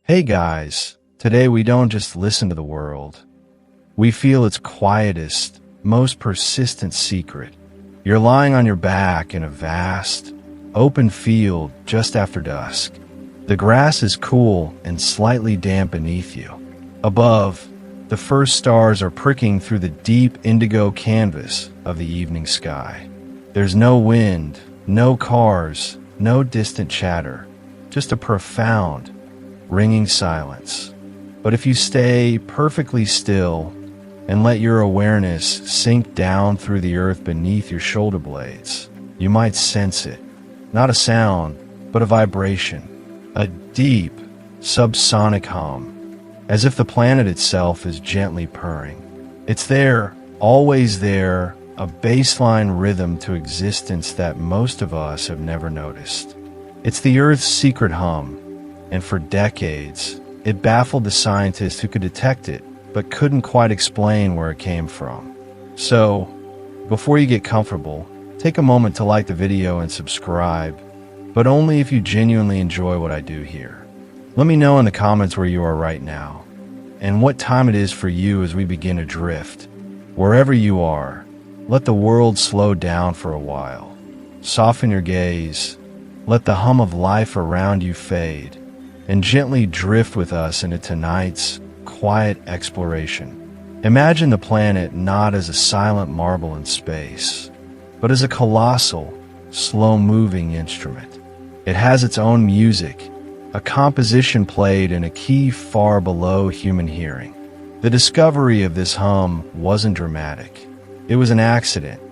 Hey guys, today we don't just listen to the world. We feel its quietest, most persistent secret. You're lying on your back in a vast, open field just after dusk. The grass is cool and slightly damp beneath you. Above, the first stars are pricking through the deep indigo canvas of the evening sky. There's no wind, no cars, no distant chatter, just a profound, ringing silence. But if you stay perfectly still and let your awareness sink down through the earth beneath your shoulder blades, you might sense it. Not a sound, but a vibration, a deep, subsonic hum, as if the planet itself is gently purring. It's there, always there, a baseline rhythm to existence that most of us have never noticed. It's the Earth's secret hum, and for decades, it baffled the scientists who could detect it, but couldn't quite explain where it came from. So, before you get comfortable, take a moment to like the video and subscribe, but only if you genuinely enjoy what I do here. Let me know in the comments where you are right now, and what time it is for you as we begin to drift. Wherever you are, let the world slow down for a while. Soften your gaze, let the hum of life around you fade, and gently drift with us into tonight's quiet exploration. Imagine the planet not as a silent marble in space, but as a colossal, slow-moving instrument. It has its own music, a composition played in a key far below human hearing. The discovery of this hum wasn't dramatic. It was an accident,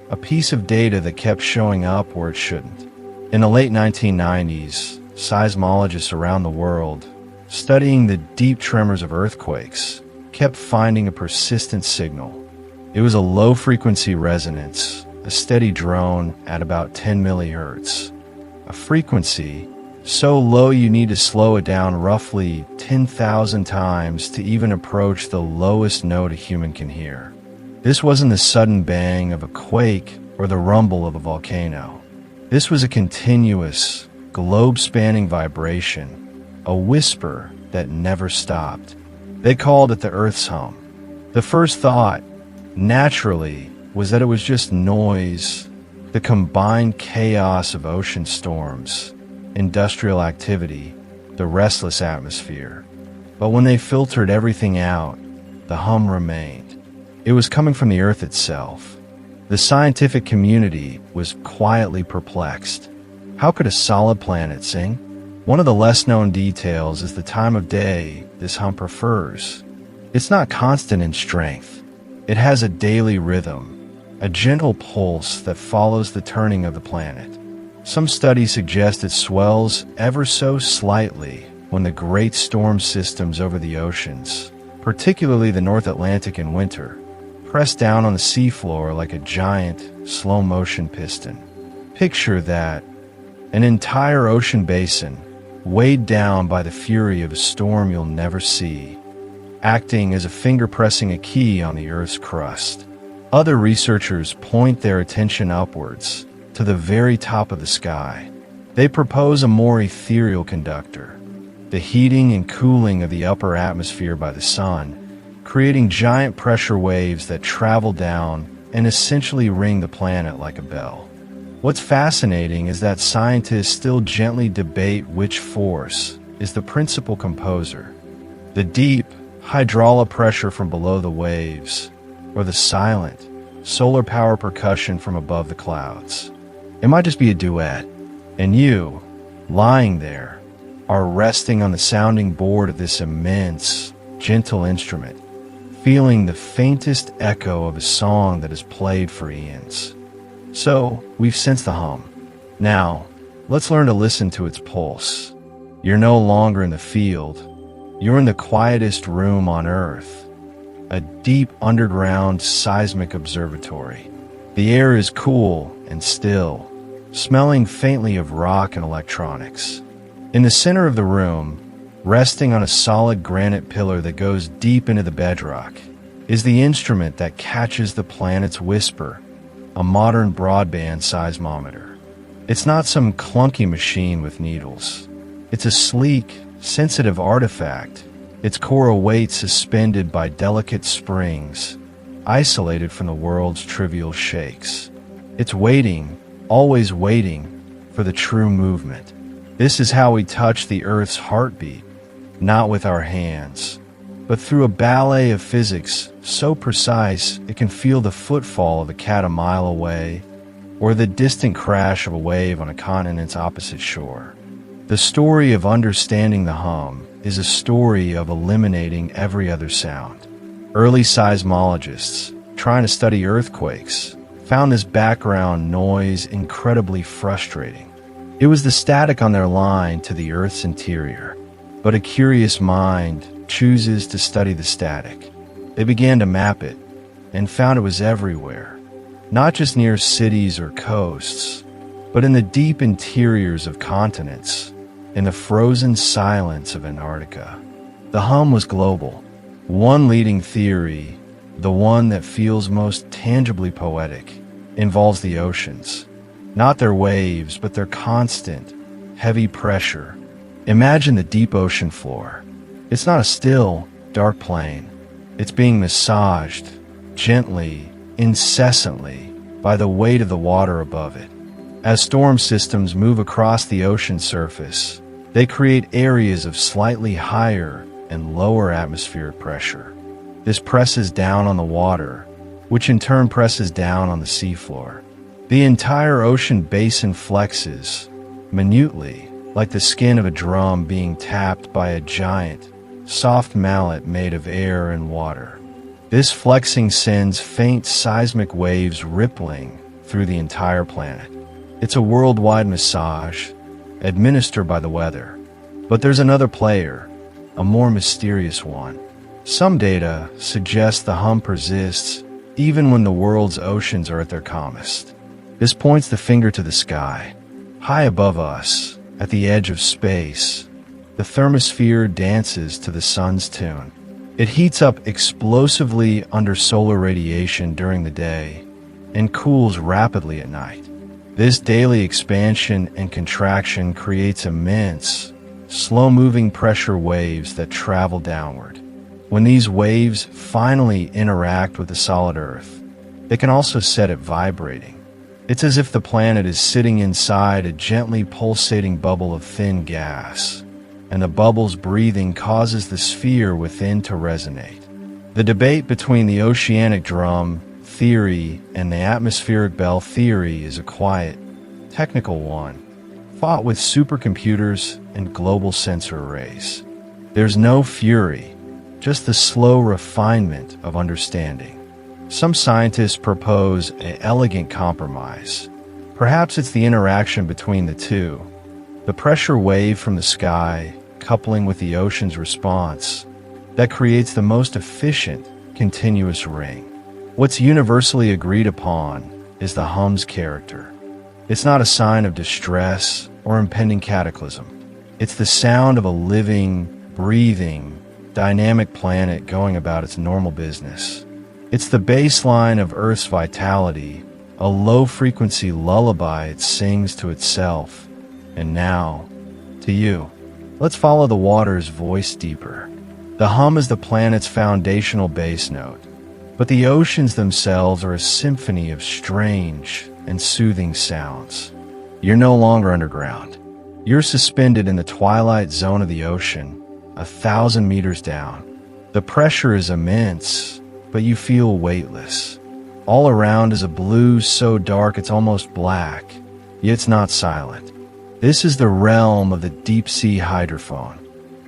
a piece of data that kept showing up where it shouldn't. In the late 1990s, seismologists around the world, studying the deep tremors of earthquakes, kept finding a persistent signal. It was a low-frequency resonance, a steady drone at about 10 millihertz, a frequency so low you need to slow it down roughly 10,000 times to even approach the lowest note a human can hear. This wasn't the sudden bang of a quake or the rumble of a volcano. This was a continuous, globe-spanning vibration, a whisper that never stopped. They called it the Earth's hum. The first thought, naturally, was that it was just noise, the combined chaos of ocean storms, industrial activity, the restless atmosphere. But when they filtered everything out, the hum remained. It was coming from the Earth itself. The scientific community was quietly perplexed. How could a solid planet sing? One of the less-known details is the time of day this hum prefers. It's not constant in strength. It has a daily rhythm, a gentle pulse that follows the turning of the planet. Some studies suggest it swells ever so slightly when the great storm systems over the oceans, particularly the North Atlantic in winter, press down on the seafloor like a giant, slow-motion piston. Picture that. An entire ocean basin, weighed down by the fury of a storm you'll never see, acting as a finger pressing a key on the Earth's crust. Other researchers point their attention upwards, to the very top of the sky. They propose a more ethereal conductor, the heating and cooling of the upper atmosphere by the sun, creating giant pressure waves that travel down and essentially ring the planet like a bell. What's fascinating is that scientists still gently debate which force is the principal composer, the deep, hydraulic pressure from below the waves, or the silent, solar power percussion from above the clouds. It might just be a duet, and you, lying there, are resting on the sounding board of this immense, gentle instrument, feeling the faintest echo of a song that has played for eons. So, we've sensed the hum. Now, let's learn to listen to its pulse. You're no longer in the field. You're in the quietest room on Earth, a deep underground seismic observatory. The air is cool and still, smelling faintly of rock and electronics. In the center of the room, resting on a solid granite pillar that goes deep into the bedrock, is the instrument that catches the planet's whisper, a modern broadband seismometer. It's not some clunky machine with needles. It's a sleek, sensitive artifact, its core awaits suspended by delicate springs, isolated from the world's trivial shakes. It's waiting, always waiting, for the true movement. This is how we touch the Earth's heartbeat, not with our hands, but through a ballet of physics so precise it can feel the footfall of a cat a mile away, or the distant crash of a wave on a continent's opposite shore. The story of understanding the hum is a story of eliminating every other sound. Early seismologists, trying to study earthquakes, found this background noise incredibly frustrating. It was the static on their line to the Earth's interior. But a curious mind chooses to study the static. They began to map it and found it was everywhere, not just near cities or coasts, but in the deep interiors of continents, in the frozen silence of Antarctica. The hum was global. One leading theory, the one that feels most tangibly poetic, involves the oceans. Not their waves, but their constant, heavy pressure. Imagine the deep ocean floor. It's not a still, dark plain. It's being massaged, gently, incessantly, by the weight of the water above it. As storm systems move across the ocean surface, they create areas of slightly higher and lower atmospheric pressure. This presses down on the water, which in turn presses down on the seafloor. The entire ocean basin flexes, minutely, like the skin of a drum being tapped by a giant, soft mallet made of air and water. This flexing sends faint seismic waves rippling through the entire planet. It's a worldwide massage, administered by the weather. But there's another player, a more mysterious one. Some data suggest the hum persists even when the world's oceans are at their calmest. This points the finger to the sky. High above us, at the edge of space, the thermosphere dances to the sun's tune. It heats up explosively under solar radiation during the day and cools rapidly at night. This daily expansion and contraction creates immense, slow-moving pressure waves that travel downward. When these waves finally interact with the solid Earth, they can also set it vibrating. It's as if the planet is sitting inside a gently pulsating bubble of thin gas, and the bubble's breathing causes the sphere within to resonate. The debate between the oceanic drum theory and the atmospheric bell theory is a quiet, technical one, fought with supercomputers and global sensor arrays. There's no fury, just the slow refinement of understanding. Some scientists propose an elegant compromise. Perhaps it's the interaction between the two, the pressure wave from the sky coupling with the ocean's response, that creates the most efficient, continuous ring. What's universally agreed upon is the hum's character. It's not a sign of distress or impending cataclysm. It's the sound of a living, breathing, dynamic planet going about its normal business. It's the baseline of Earth's vitality, a low-frequency lullaby it sings to itself. And now, to you. Let's follow the water's voice deeper. The hum is the planet's foundational bass note, but the oceans themselves are a symphony of strange and soothing sounds. You're no longer underground. You're suspended in the twilight zone of the ocean, 1,000 meters down. The pressure is immense, but you feel weightless. All around is a blue so dark it's almost black, yet it's not silent. This is the realm of the deep-sea hydrophone,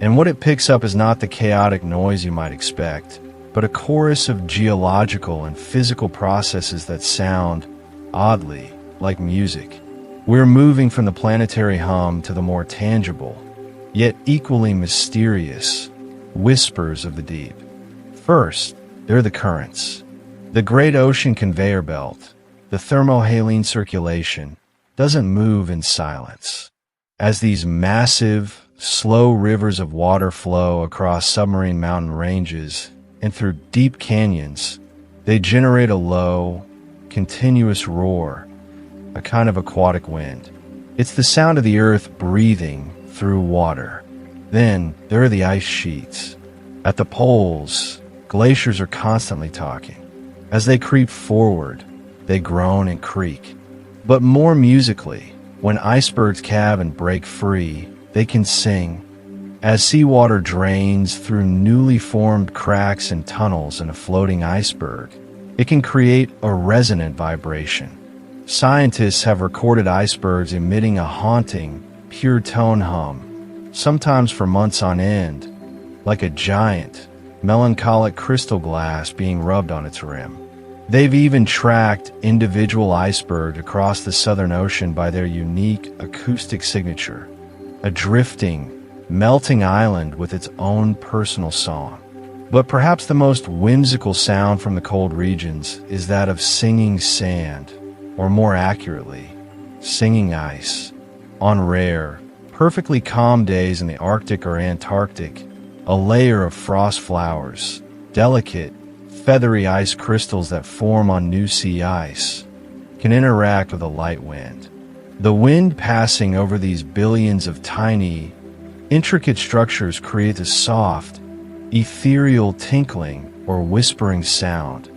and what it picks up is not the chaotic noise you might expect, but a chorus of geological and physical processes that sound, oddly, like music. We're moving from the planetary hum to the more tangible, yet equally mysterious, whispers of the deep. First, they're the currents. The great ocean conveyor belt, the thermohaline circulation, doesn't move in silence. As these massive, slow rivers of water flow across submarine mountain ranges and through deep canyons, they generate a low, continuous roar, a kind of aquatic wind. It's the sound of the earth breathing through water. Then there are the ice sheets. At the poles, glaciers are constantly talking. As they creep forward, they groan and creak. But more musically, when icebergs calve and break free, they can sing. As seawater drains through newly formed cracks and tunnels in a floating iceberg, it can create a resonant vibration. Scientists have recorded icebergs emitting a haunting, pure tone hum, sometimes for months on end, like a giant, melancholic crystal glass being rubbed on its rim. They've even tracked individual icebergs across the Southern Ocean by their unique acoustic signature, a drifting, melting island with its own personal song. But perhaps the most whimsical sound from the cold regions is that of singing sand, or more accurately, singing ice. On rare, perfectly calm days in the Arctic or Antarctic, a layer of frost flowers, delicate, feathery ice crystals that form on new sea ice, can interact with a light wind. The wind passing over these billions of tiny, intricate structures creates a soft, ethereal tinkling or whispering sound,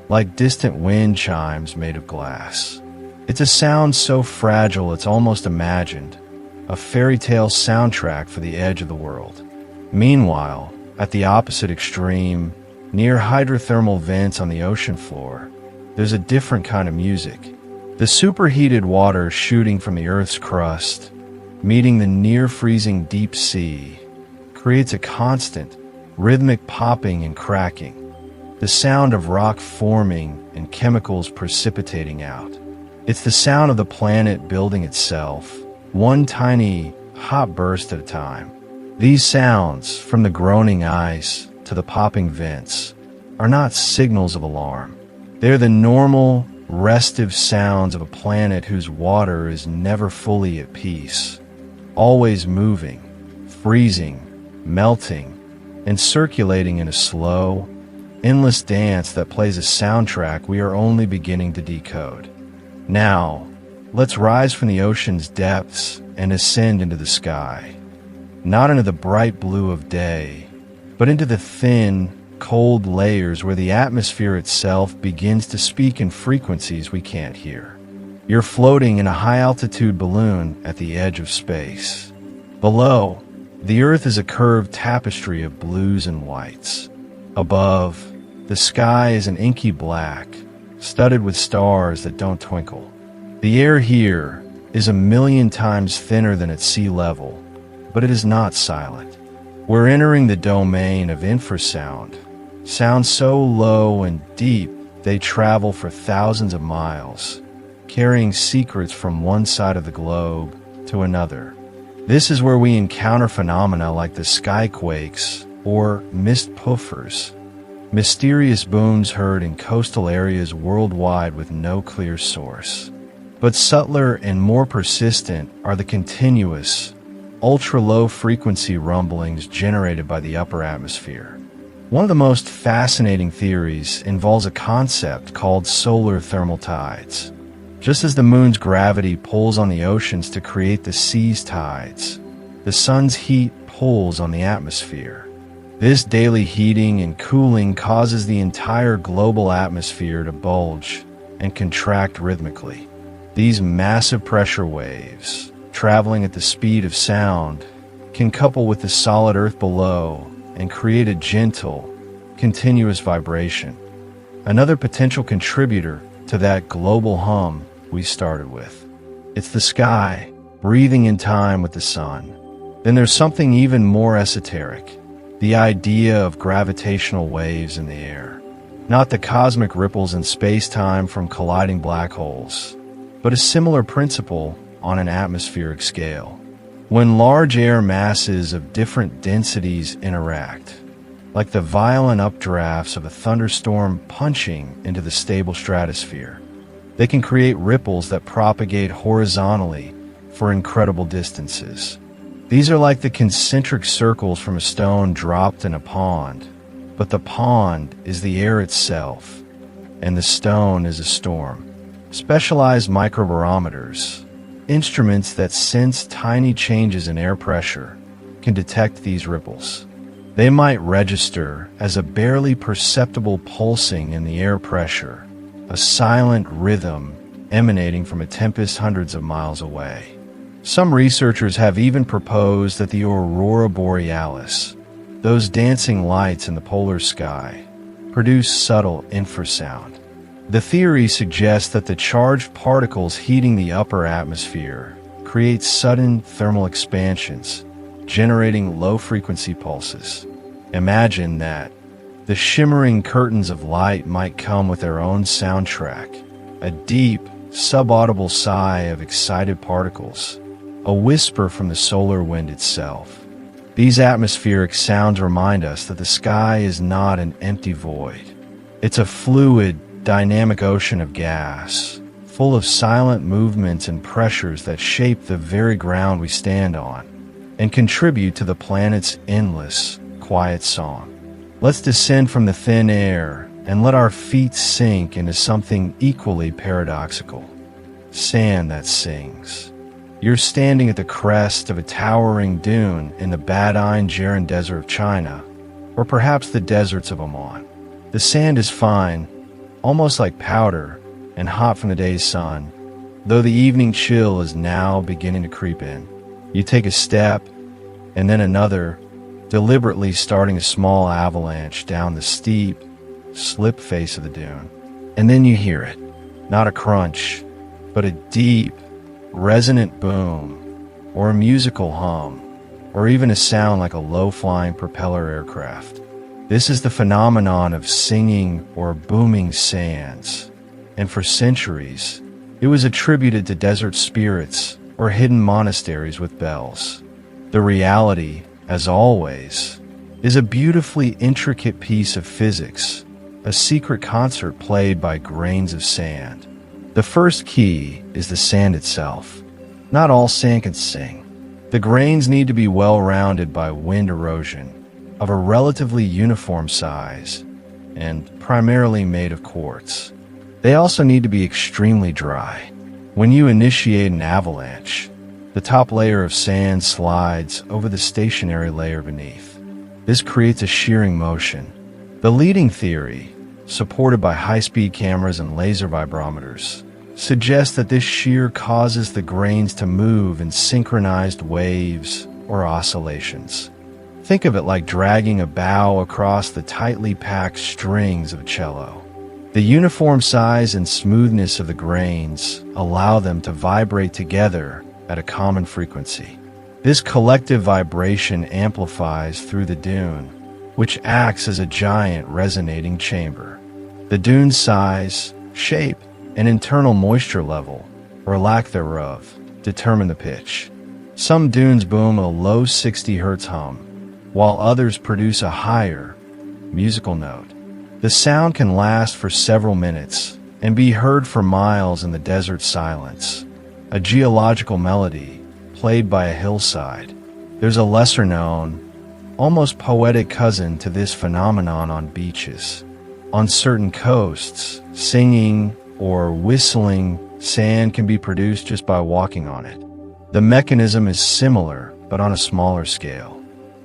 like distant wind chimes made of glass. It's a sound so fragile it's almost imagined, a fairy tale soundtrack for the edge of the world. Meanwhile, at the opposite extreme, near hydrothermal vents on the ocean floor, there's a different kind of music. The superheated water shooting from the Earth's crust, meeting the near-freezing deep sea, creates a constant, rhythmic popping and cracking, the sound of rock forming and chemicals precipitating out. It's the sound of the planet building itself, one tiny, hot burst at a time. These sounds, from the groaning ice to the popping vents, are not signals of alarm. They're the normal, restive sounds of a planet whose water is never fully at peace, always moving, freezing, melting, and circulating in a slow, endless dance that plays a soundtrack we are only beginning to decode. Now, let's rise from the ocean's depths and ascend into the sky. Not into the bright blue of day, but into the thin, cold layers where the atmosphere itself begins to speak in frequencies we can't hear. You're floating in a high-altitude balloon at the edge of space. Below, the Earth is a curved tapestry of blues and whites. Above, the sky is an inky black, studded with stars that don't twinkle. The air here is 1,000,000 times thinner than at sea level, but it is not silent. We're entering the domain of infrasound, sounds so low and deep they travel for thousands of miles, carrying secrets from one side of the globe to another. This is where we encounter phenomena like the skyquakes or mist puffers, mysterious booms heard in coastal areas worldwide with no clear source. But subtler and more persistent are the continuous, ultra-low frequency rumblings generated by the upper atmosphere. One of the most fascinating theories involves a concept called solar thermal tides. Just as the moon's gravity pulls on the oceans to create the sea's tides, the sun's heat pulls on the atmosphere. This daily heating and cooling causes the entire global atmosphere to bulge and contract rhythmically. These massive pressure waves, traveling at the speed of sound, can couple with the solid earth below and create a gentle, continuous vibration. Another potential contributor to that global hum we started with. It's the sky, breathing in time with the sun. Then there's something even more esoteric, the idea of gravitational waves in the air. Not the cosmic ripples in space-time from colliding black holes, but a similar principle on an atmospheric scale. When large air masses of different densities interact, like the violent updrafts of a thunderstorm punching into the stable stratosphere, they can create ripples that propagate horizontally for incredible distances. These are like the concentric circles from a stone dropped in a pond, but the pond is the air itself, and the stone is a storm. Specialized microbarometers, instruments that sense tiny changes in air pressure, can detect these ripples. They might register as a barely perceptible pulsing in the air pressure, a silent rhythm emanating from a tempest hundreds of miles away. Some researchers have even proposed that the aurora borealis, those dancing lights in the polar sky, produce subtle infrasound. The theory suggests that the charged particles heating the upper atmosphere create sudden thermal expansions, generating low-frequency pulses. Imagine that. The shimmering curtains of light might come with their own soundtrack, a deep, subaudible sigh of excited particles, a whisper from the solar wind itself. These atmospheric sounds remind us that the sky is not an empty void. It's a fluid, dynamic ocean of gas, full of silent movements and pressures that shape the very ground we stand on and contribute to the planet's endless, quiet song. Let's descend from the thin air and let our feet sink into something equally paradoxical. Sand that sings. You're standing at the crest of a towering dune in the Bedtime Desert of China, or perhaps the deserts of Oman. The sand is fine, almost like powder, and hot from the day's sun, though the evening chill is now beginning to creep in. You take a step, and then another, deliberately starting a small avalanche down the steep, slip face of the dune. And then you hear it, not a crunch, but a deep, resonant boom, or a musical hum, or even a sound like a low-flying propeller aircraft. This is the phenomenon of singing or booming sands, and for centuries, it was attributed to desert spirits or hidden monasteries with bells. The reality, as always, is a beautifully intricate piece of physics, a secret concert played by grains of sand. The first key is the sand itself. Not all sand can sing. The grains need to be well-rounded by wind erosion, of a relatively uniform size, and primarily made of quartz. They also need to be extremely dry. When you initiate an avalanche, the top layer of sand slides over the stationary layer beneath. This creates a shearing motion. The leading theory, supported by high-speed cameras and laser vibrometers, suggests that this shear causes the grains to move in synchronized waves or oscillations. Think of it like dragging a bow across the tightly packed strings of a cello. The uniform size and smoothness of the grains allow them to vibrate together at a common frequency. This collective vibration amplifies through the dune, which acts as a giant resonating chamber. The dune's size, shape, and internal moisture level, or lack thereof, determine the pitch. Some dunes boom a low 60 Hz hum, while others produce a higher, musical note. The sound can last for several minutes and be heard for miles in the desert silence, a geological melody played by a hillside. There's a lesser-known, almost poetic cousin to this phenomenon on beaches. On certain coasts, singing or whistling sand can be produced just by walking on it. The mechanism is similar, but on a smaller scale.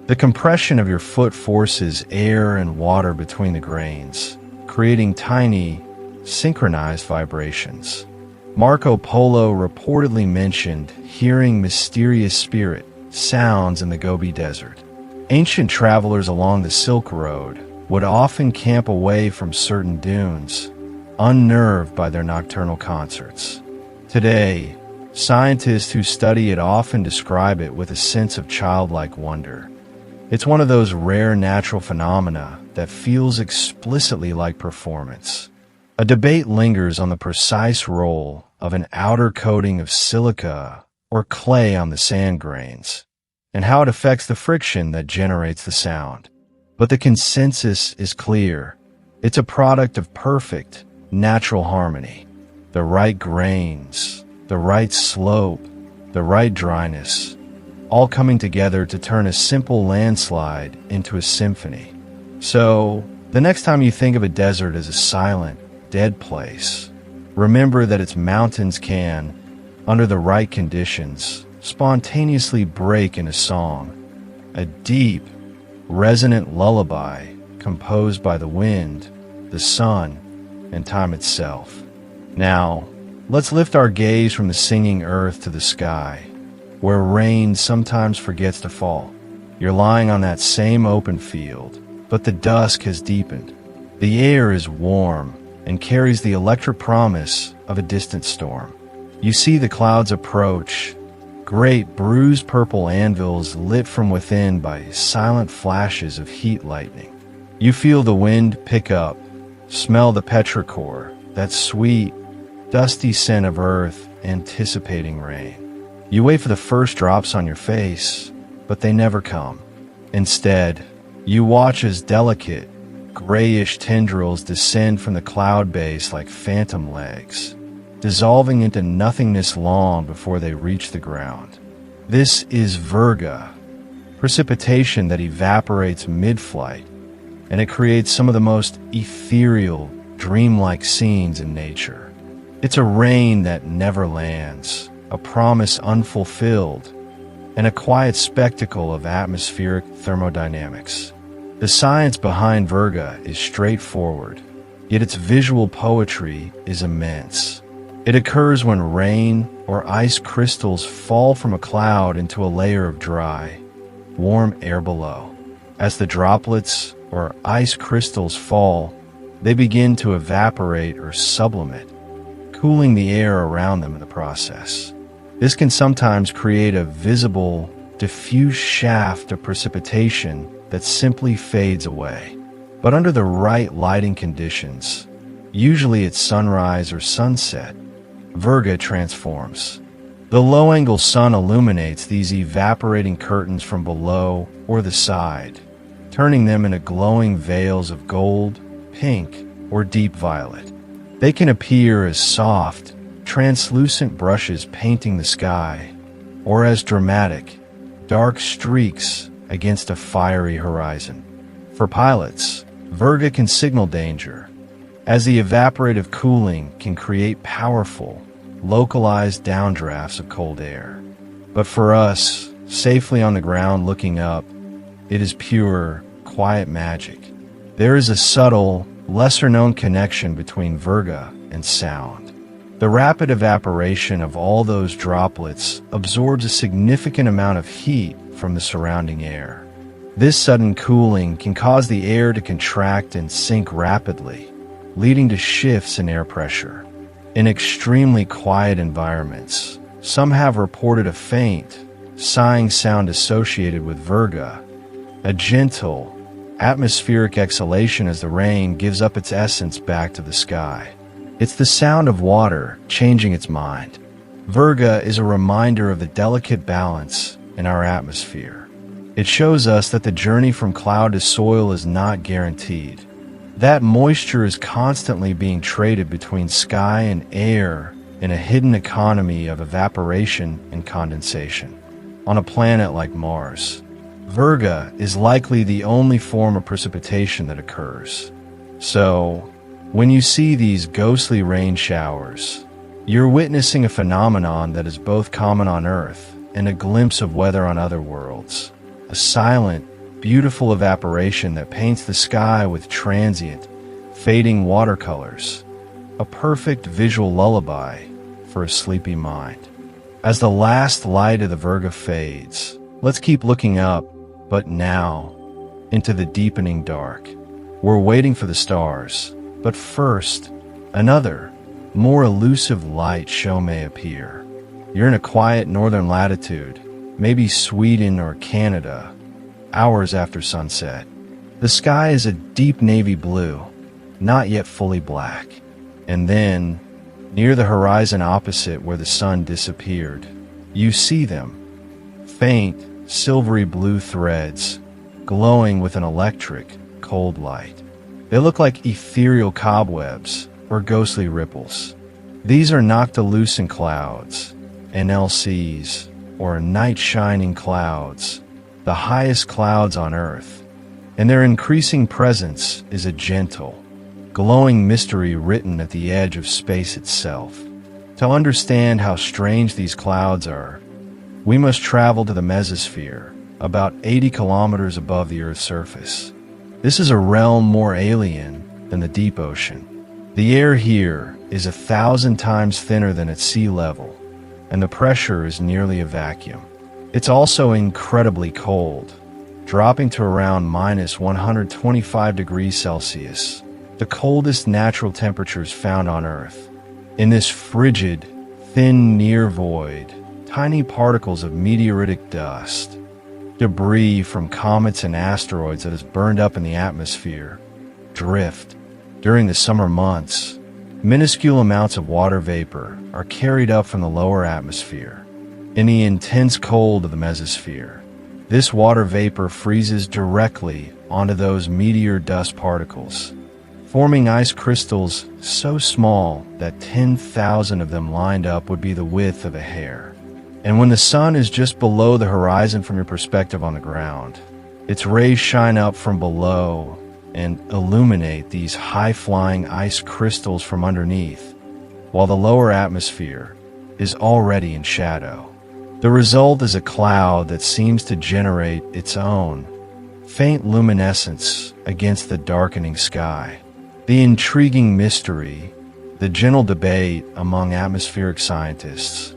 The compression of your foot forces air and water between the grains, creating tiny, synchronized vibrations. Marco Polo reportedly mentioned hearing mysterious spirit sounds in the Gobi Desert. Ancient travelers along the Silk Road would often camp away from certain dunes, unnerved by their nocturnal concerts. Today, scientists who study it often describe it with a sense of childlike wonder. It's one of those rare natural phenomena that feels explicitly like performance. A debate lingers on the precise role of an outer coating of silica or clay on the sand grains, and how it affects the friction that generates the sound. But the consensus is clear. It's a product of perfect, natural harmony. The right grains, the right slope, the right dryness, all coming together to turn a simple landslide into a symphony. So, the next time you think of a desert as a silent, dead place, remember that its mountains can, under the right conditions, spontaneously break into song, a deep, resonant lullaby composed by the wind, the sun, and time itself. Now, let's lift our gaze from the singing earth to the sky, where rain sometimes forgets to fall. You're lying on that same open field, but the dusk has deepened. The air is warm and carries the electric promise of a distant storm. You see the clouds approach, great bruised purple anvils lit from within by silent flashes of heat lightning. You feel the wind pick up, smell the petrichor, that sweet, dusty scent of earth anticipating rain. You wait for the first drops on your face, but they never come. Instead, you watch as delicate, grayish tendrils descend from the cloud base like phantom legs, dissolving into nothingness long before they reach the ground. This is Virga, precipitation that evaporates mid-flight, and it creates some of the most ethereal, dreamlike scenes in nature. It's a rain that never lands, a promise unfulfilled, and a quiet spectacle of atmospheric thermodynamics. The science behind Virga is straightforward, yet its visual poetry is immense. It occurs when rain or ice crystals fall from a cloud into a layer of dry, warm air below. As the droplets or ice crystals fall, they begin to evaporate or sublimate, cooling the air around them in the process. This can sometimes create a visible, diffuse shaft of precipitation that simply fades away. But under the right lighting conditions, usually at sunrise or sunset, Virga transforms. The low-angle sun illuminates these evaporating curtains from below or the side, turning them into glowing veils of gold, pink, or deep violet. They can appear as soft, translucent brushes painting the sky, or as dramatic, dark streaks against a fiery horizon. For pilots, Virga can signal danger, as the evaporative cooling can create powerful, localized downdrafts of cold air. But for us, safely on the ground looking up, it is pure, quiet magic. There is a subtle, lesser-known connection between Virga and sound. The rapid evaporation of all those droplets absorbs a significant amount of heat from the surrounding air. This sudden cooling can cause the air to contract and sink rapidly, leading to shifts in air pressure. In extremely quiet environments, some have reported a faint, sighing sound associated with Virga, a gentle, atmospheric exhalation as the rain gives up its essence back to the sky. It's the sound of water changing its mind. Virga is a reminder of the delicate balance in our atmosphere. It shows us that the journey from cloud to soil is not guaranteed. That moisture is constantly being traded between sky and air in a hidden economy of evaporation and condensation. On a planet like Mars, Virga is likely the only form of precipitation that occurs. So, when you see these ghostly rain showers, you're witnessing a phenomenon that is both common on Earth and a glimpse of weather on other worlds. A silent, beautiful evaporation that paints the sky with transient, fading watercolors. A perfect visual lullaby for a sleepy mind. As the last light of the Virga fades, let's keep looking up, but now, into the deepening dark. We're waiting for the stars, but first, another, more elusive light show may appear. You're in a quiet northern latitude, maybe Sweden or Canada, hours after sunset. The sky is a deep navy blue, not yet fully black. And then, near the horizon opposite where the sun disappeared, you see them. Faint, silvery blue threads, glowing with an electric, cold light. They look like ethereal cobwebs or ghostly ripples. These are noctilucent clouds, NLCs, or night-shining clouds, the highest clouds on Earth, and their increasing presence is a gentle, glowing mystery written at the edge of space itself. To understand how strange these clouds are, we must travel to the mesosphere, about 80 kilometers above the Earth's surface. This is a realm more alien than the deep ocean. The air here is 1,000 times thinner than at sea level, and the pressure is nearly a vacuum. It's also incredibly cold, dropping to around minus 125 degrees Celsius, the coldest natural temperatures found on Earth. In this frigid, thin near void, tiny particles of meteoritic dust, debris from comets and asteroids that has burned up in the atmosphere, drift. During the summer months, minuscule amounts of water vapor are carried up from the lower atmosphere. In the intense cold of the mesosphere, this water vapor freezes directly onto those meteor dust particles, forming ice crystals so small that 10,000 of them lined up would be the width of a hair. And when the sun is just below the horizon from your perspective on the ground, its rays shine up from below and illuminate these high-flying ice crystals from underneath, while the lower atmosphere is already in shadow. The result is a cloud that seems to generate its own faint luminescence against the darkening sky. The intriguing mystery, the gentle debate among atmospheric scientists,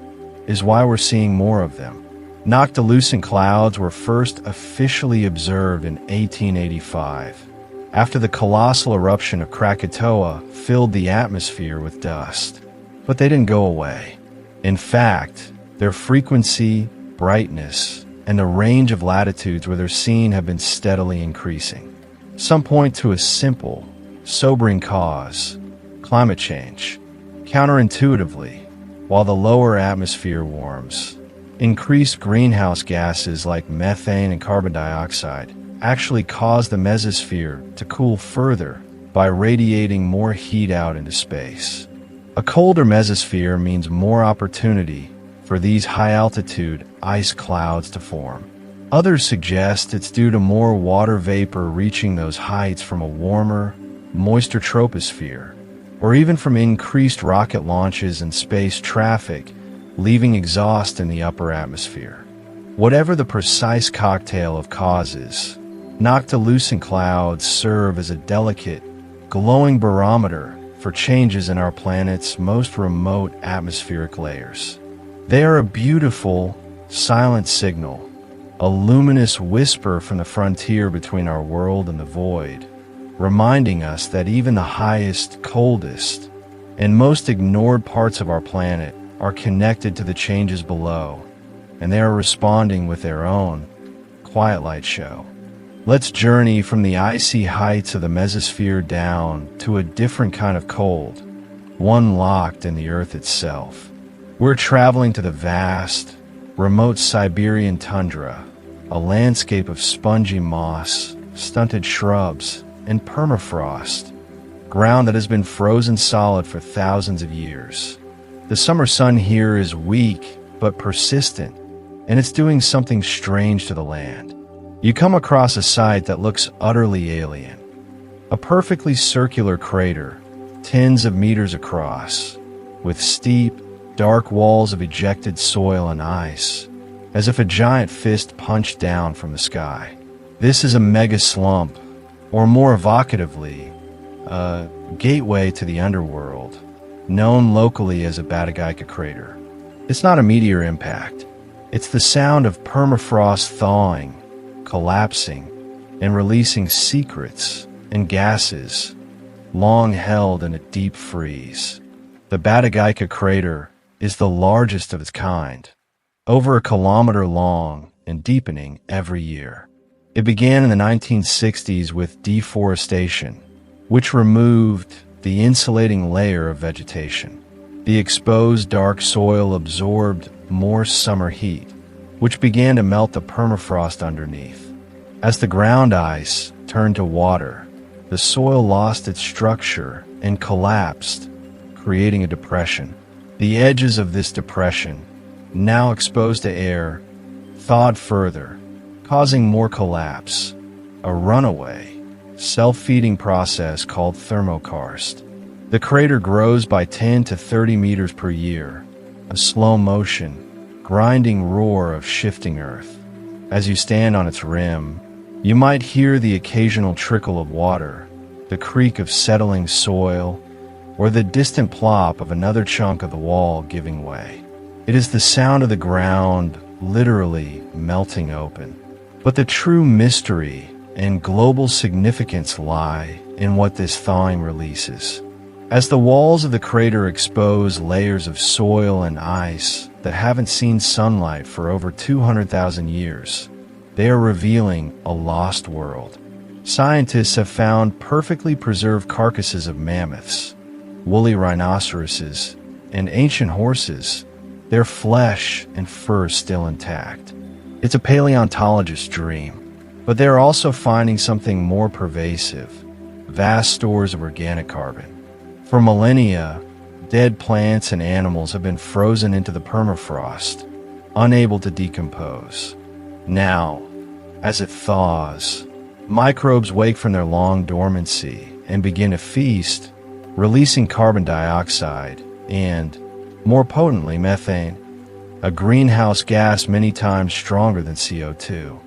is why we're seeing more of them. Noctilucent clouds were first officially observed in 1885, after the colossal eruption of Krakatoa filled the atmosphere with dust. But they didn't go away. In fact, their frequency, brightness, and the range of latitudes where they're seen have been steadily increasing. Some point to a simple, sobering cause: climate change. Counterintuitively, while the lower atmosphere warms, increased greenhouse gases like methane and carbon dioxide actually cause the mesosphere to cool further by radiating more heat out into space. A colder mesosphere means more opportunity for these high-altitude ice clouds to form. Others suggest it's due to more water vapor reaching those heights from a warmer, moister troposphere, or even from increased rocket launches and space traffic leaving exhaust in the upper atmosphere. Whatever the precise cocktail of causes, noctilucent clouds serve as a delicate, glowing barometer for changes in our planet's most remote atmospheric layers. They are a beautiful, silent signal, a luminous whisper from the frontier between our world and the void, reminding us that even the highest, coldest, and most ignored parts of our planet are connected to the changes below, and they are responding with their own quiet light show. Let's journey from the icy heights of the mesosphere down to a different kind of cold, one locked in the Earth itself. We're traveling to the vast, remote Siberian tundra, a landscape of spongy moss, stunted shrubs, and permafrost, ground that has been frozen solid for thousands of years. The summer sun here is weak but persistent, and it's doing something strange to the land. You come across a site that looks utterly alien. A perfectly circular crater, tens of meters across, with steep, dark walls of ejected soil and ice, as if a giant fist punched down from the sky. This is a mega slump, or more evocatively, a gateway to the underworld, known locally as a Batagaika crater. It's not a meteor impact. It's the sound of permafrost thawing, collapsing, and releasing secrets and gases long held in a deep freeze. The Batagaika crater is the largest of its kind, over 1 kilometer long and deepening every year. It began in the 1960s with deforestation, which removed the insulating layer of vegetation. The exposed dark soil absorbed more summer heat, which began to melt the permafrost underneath. As the ground ice turned to water, the soil lost its structure and collapsed, creating a depression. The edges of this depression, now exposed to air, thawed further, causing more collapse, a runaway, self-feeding process called thermokarst. The crater grows by 10 to 30 meters per year, a slow motion, grinding roar of shifting earth. As you stand on its rim, you might hear the occasional trickle of water, the creak of settling soil, or the distant plop of another chunk of the wall giving way. It is the sound of the ground literally melting open. But the true mystery and global significance lie in what this thawing releases. As the walls of the crater expose layers of soil and ice that haven't seen sunlight for over 200,000 years, they are revealing a lost world. Scientists have found perfectly preserved carcasses of mammoths, woolly rhinoceroses, and ancient horses, their flesh and fur still intact. It's a paleontologist's dream, but they're also finding something more pervasive: vast stores of organic carbon. For millennia, dead plants and animals have been frozen into the permafrost, unable to decompose. Now, as it thaws, microbes wake from their long dormancy and begin to feast, releasing carbon dioxide and, more potently, methane, a greenhouse gas many times stronger than CO2.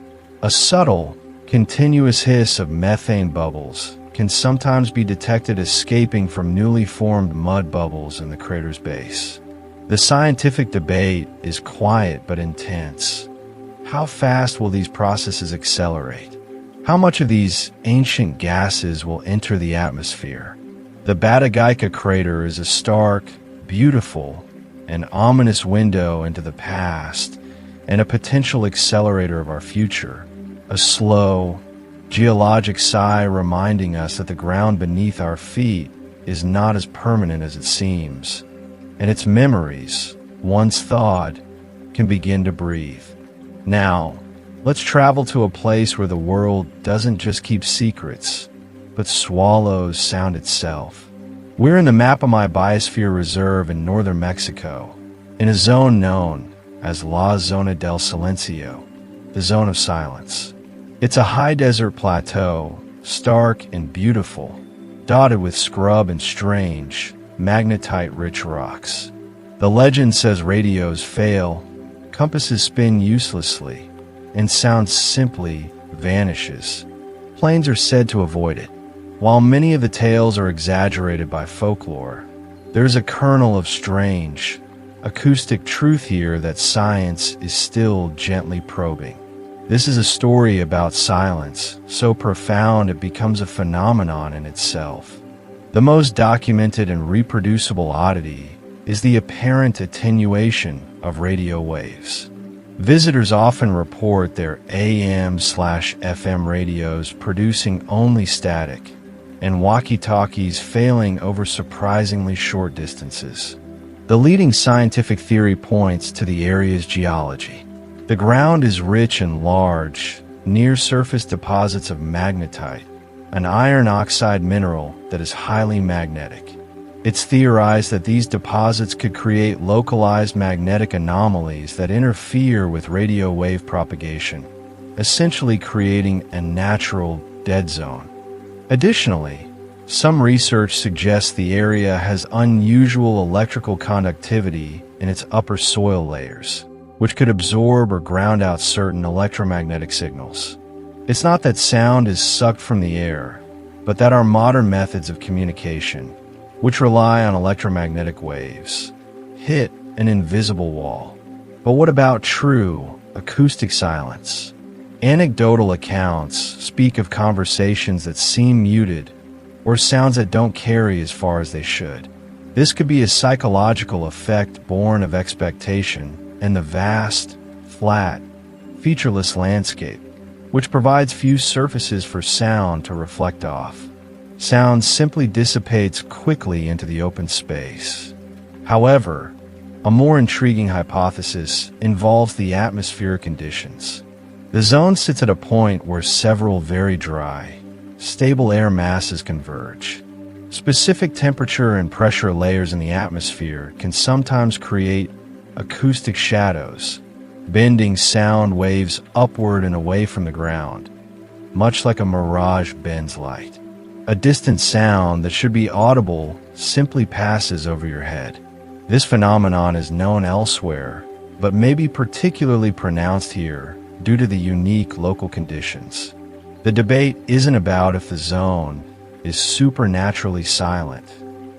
A subtle, continuous hiss of methane bubbles can sometimes be detected escaping from newly formed mud bubbles in the crater's base. The scientific debate is quiet but intense. How fast will these processes accelerate? How much of these ancient gases will enter the atmosphere? The Batagaika crater is a stark, beautiful, and ominous window into the past and a potential accelerator of our future. A slow, geologic sigh reminding us that the ground beneath our feet is not as permanent as it seems, and its memories, once thawed, can begin to breathe. Now, let's travel to a place where the world doesn't just keep secrets, but swallows sound itself. We're in the Mapamai Biosphere Reserve in northern Mexico, in a zone known as La Zona del Silencio, the Zone of Silence. It's a high desert plateau, stark and beautiful, dotted with scrub and strange, magnetite-rich rocks. The legend says radios fail, compasses spin uselessly, and sound simply vanishes. Planes are said to avoid it. While many of the tales are exaggerated by folklore, there's a kernel of strange, acoustic truth here that science is still gently probing. This is a story about silence, so profound it becomes a phenomenon in itself. The most documented and reproducible oddity is the apparent attenuation of radio waves. Visitors often report their AM/FM radios producing only static, and walkie-talkies failing over surprisingly short distances. The leading scientific theory points to the area's geology. The ground is rich and large, near-surface deposits of magnetite, an iron oxide mineral that is highly magnetic. It's theorized that these deposits could create localized magnetic anomalies that interfere with radio wave propagation, essentially creating a natural dead zone. Additionally, some research suggests the area has unusual electrical conductivity in its upper soil layers, which could absorb or ground out certain electromagnetic signals. It's not that sound is sucked from the air, but that our modern methods of communication, which rely on electromagnetic waves, hit an invisible wall. But what about true acoustic silence? Anecdotal accounts speak of conversations that seem muted or sounds that don't carry as far as they should. This could be a psychological effect born of expectation and the vast, flat, featureless landscape, which provides few surfaces for sound to reflect off. Sound simply dissipates quickly into the open space. However, a more intriguing hypothesis involves the atmospheric conditions. The zone sits at a point where several very dry, stable air masses converge. Specific temperature and pressure layers in the atmosphere can sometimes create acoustic shadows, bending sound waves upward and away from the ground, much like a mirage bends light. A distant sound that should be audible simply passes over your head. This phenomenon is known elsewhere, but may be particularly pronounced here due to the unique local conditions. The debate isn't about if the zone is supernaturally silent,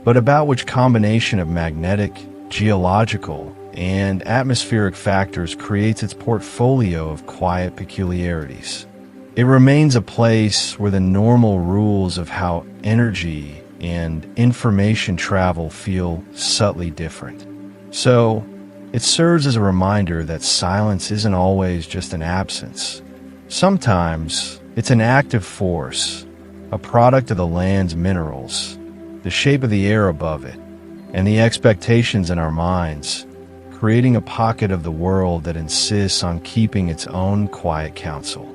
but about which combination of magnetic, geological, and atmospheric factors creates its portfolio of quiet peculiarities. It remains a place where the normal rules of how energy and information travel feel subtly different. So, it serves as a reminder that silence isn't always just an absence. Sometimes, it's an active force, a product of the land's minerals, the shape of the air above it, and the expectations in our minds, creating a pocket of the world that insists on keeping its own quiet counsel.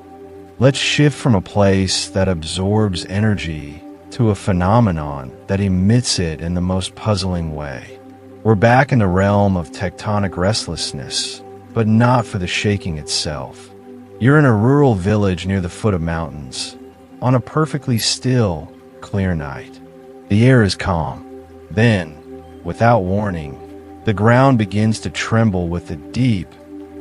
Let's shift from a place that absorbs energy to a phenomenon that emits it in the most puzzling way. We're back in the realm of tectonic restlessness, but not for the shaking itself. You're in a rural village near the foot of mountains, on a perfectly still, clear night. The air is calm. Then, without warning, the ground begins to tremble with the deep,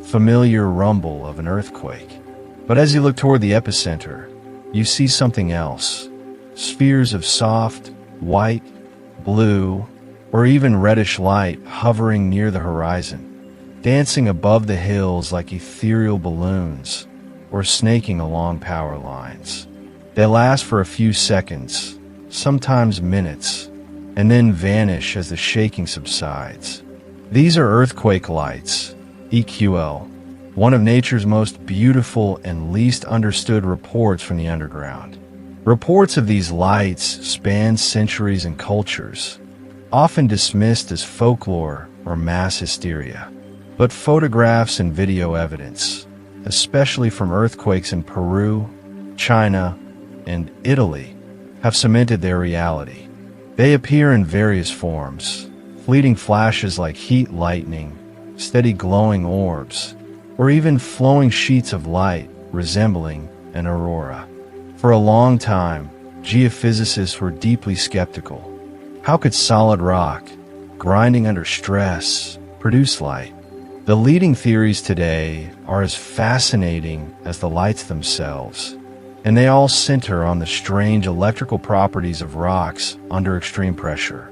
familiar rumble of an earthquake. But as you look toward the epicenter, you see something else. Spheres of soft, white, blue, or even reddish light hovering near the horizon, dancing above the hills like ethereal balloons, or snaking along power lines. They last for a few seconds, sometimes minutes, and then vanish as the shaking subsides. These are earthquake lights, EQL, one of nature's most beautiful and least understood reports from the underground. Reports of these lights span centuries and cultures, often dismissed as folklore or mass hysteria. But photographs and video evidence, especially from earthquakes in Peru, China, and Italy, have cemented their reality. They appear in various forms, fleeting flashes like heat lightning, steady glowing orbs, or even flowing sheets of light resembling an aurora. For a long time, geophysicists were deeply skeptical. How could solid rock, grinding under stress, produce light? The leading theories today are as fascinating as the lights themselves, and they all center on the strange electrical properties of rocks under extreme pressure.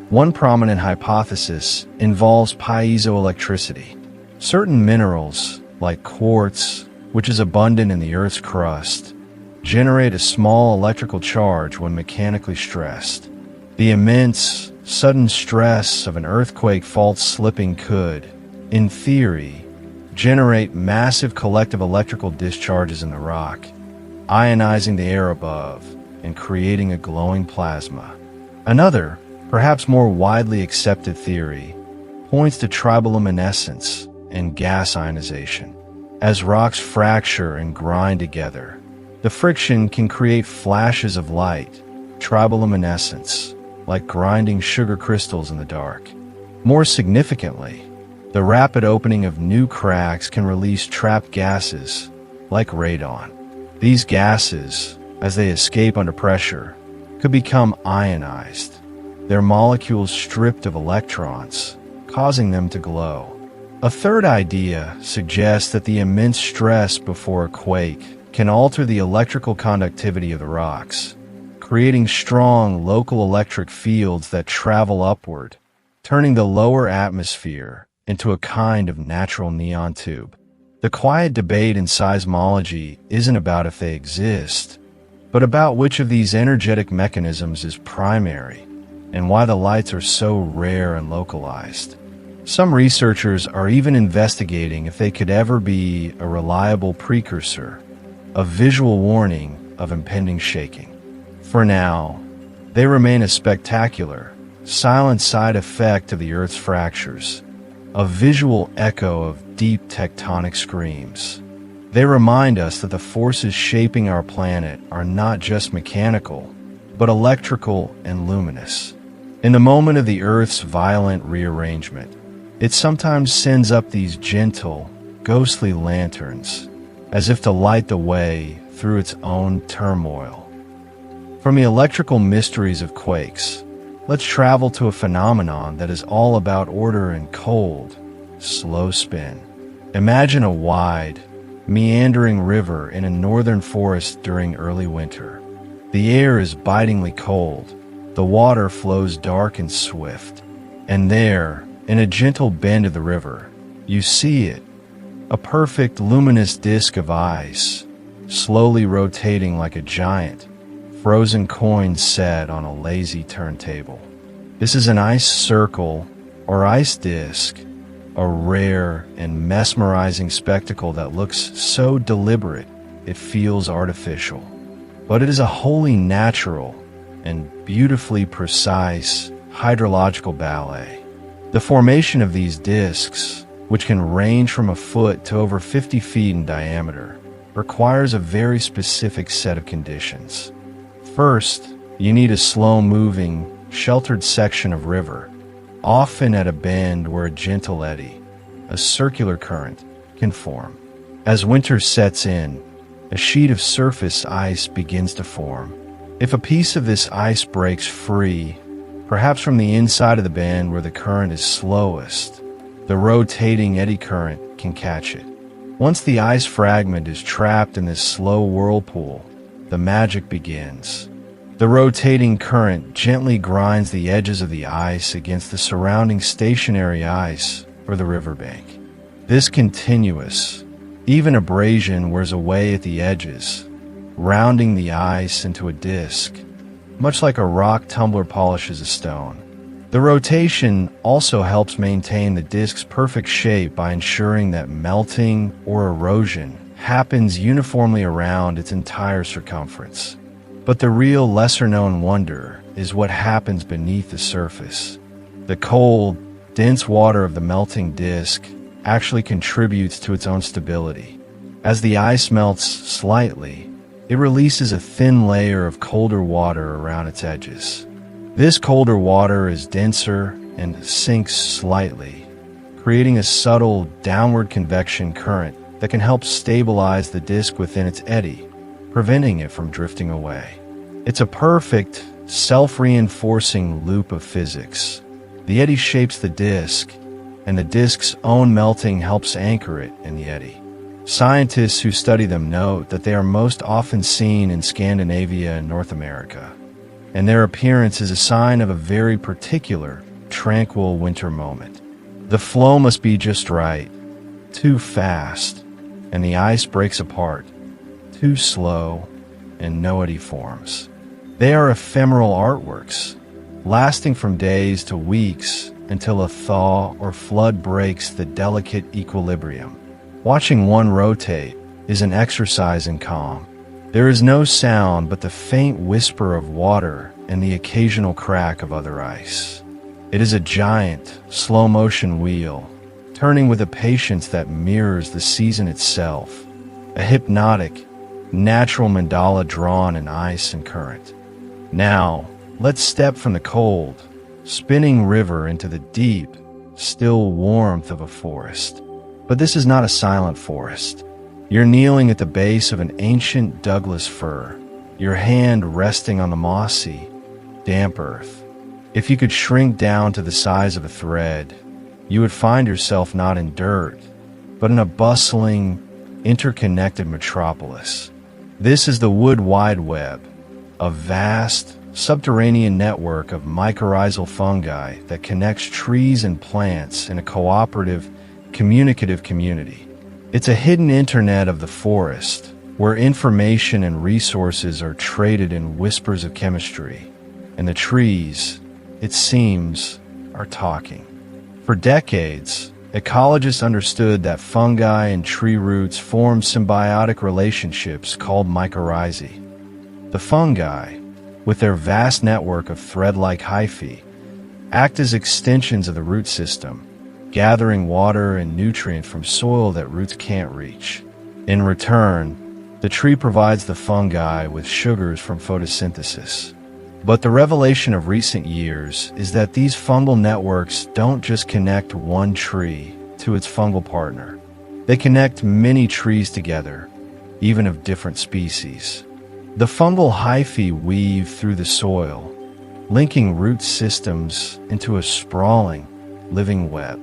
One prominent hypothesis involves piezoelectricity. Certain minerals, like quartz, which is abundant in the Earth's crust, generate a small electrical charge when mechanically stressed. The immense, sudden stress of an earthquake fault slipping could, in theory, generate massive collective electrical discharges in the rock, ionizing the air above and creating a glowing plasma. Another, perhaps more widely accepted theory, points to triboluminescence and gas ionization. As rocks fracture and grind together, the friction can create flashes of light, triboluminescence, like grinding sugar crystals in the dark. More significantly, the rapid opening of new cracks can release trapped gases, like radon. These gases, as they escape under pressure, could become ionized, their molecules stripped of electrons, causing them to glow. A third idea suggests that the immense stress before a quake can alter the electrical conductivity of the rocks, creating strong local electric fields that travel upward, turning the lower atmosphere into a kind of natural neon tube. The quiet debate in seismology isn't about if they exist, but about which of these energetic mechanisms is primary and why the lights are so rare and localized. Some researchers are even investigating if they could ever be a reliable precursor, a visual warning of impending shaking. For now, they remain a spectacular, silent side effect of the Earth's fractures, a visual echo of deep tectonic screams. They remind us that the forces shaping our planet are not just mechanical, but electrical and luminous. In the moment of the Earth's violent rearrangement, it sometimes sends up these gentle, ghostly lanterns, as if to light the way through its own turmoil. From the electrical mysteries of quakes, let's travel to a phenomenon that is all about order and cold, slow spin. Imagine a wide, meandering river in a northern forest during early winter. The air is bitingly cold, the water flows dark and swift, and there, in a gentle bend of the river, you see it, a perfect luminous disk of ice, slowly rotating like a giant, frozen coin set on a lazy turntable. This is an ice circle, or ice disk, a rare and mesmerizing spectacle that looks so deliberate it feels artificial. But it is a wholly natural and beautifully precise hydrological ballet. The formation of these disks, which can range from a foot to over 50 feet in diameter, requires a very specific set of conditions. First, you need a slow-moving, sheltered section of river, often at a bend where a gentle eddy, a circular current, can form. As winter sets in, a sheet of surface ice begins to form. If a piece of this ice breaks free, perhaps from the inside of the bend where the current is slowest, the rotating eddy current can catch it. Once the ice fragment is trapped in this slow whirlpool, the magic begins. The rotating current gently grinds the edges of the ice against the surrounding stationary ice or the riverbank. This continuous, even abrasion wears away at the edges, rounding the ice into a disc, much like a rock tumbler polishes a stone. The rotation also helps maintain the disc's perfect shape by ensuring that melting or erosion happens uniformly around its entire circumference. But the real lesser-known wonder is what happens beneath the surface. The cold, dense water of the melting disk actually contributes to its own stability. As the ice melts slightly, it releases a thin layer of colder water around its edges. This colder water is denser and sinks slightly, creating a subtle downward convection current that can help stabilize the disk within its eddy, preventing it from drifting away. It's a perfect, self-reinforcing loop of physics. The eddy shapes the disk, and the disk's own melting helps anchor it in the eddy. Scientists who study them note that they are most often seen in Scandinavia and North America, and their appearance is a sign of a very particular, tranquil winter moment. The flow must be just right, too fast, and the ice breaks apart, too slow, and no eddy forms. They are ephemeral artworks, lasting from days to weeks until a thaw or flood breaks the delicate equilibrium. Watching one rotate is an exercise in calm. There is no sound but the faint whisper of water and the occasional crack of other ice. It is a giant, slow-motion wheel, turning with a patience that mirrors the season itself, a hypnotic, natural mandala drawn in ice and current. Now, let's step from the cold, spinning river into the deep, still warmth of a forest. But this is not a silent forest. You're kneeling at the base of an ancient Douglas fir, your hand resting on the mossy, damp earth. If you could shrink down to the size of a thread, you would find yourself not in dirt, but in a bustling, interconnected metropolis. This is the Wood Wide Web, a vast, subterranean network of mycorrhizal fungi that connects trees and plants in a cooperative, communicative community. It's a hidden internet of the forest, where information and resources are traded in whispers of chemistry, and the trees, it seems, are talking. For decades, ecologists understood that fungi and tree roots form symbiotic relationships called mycorrhizae. The fungi, with their vast network of thread-like hyphae, act as extensions of the root system, gathering water and nutrient from soil that roots can't reach. In return, the tree provides the fungi with sugars from photosynthesis. But the revelation of recent years is that these fungal networks don't just connect one tree to its fungal partner. They connect many trees together, even of different species. The fungal hyphae weave through the soil, linking root systems into a sprawling, living web.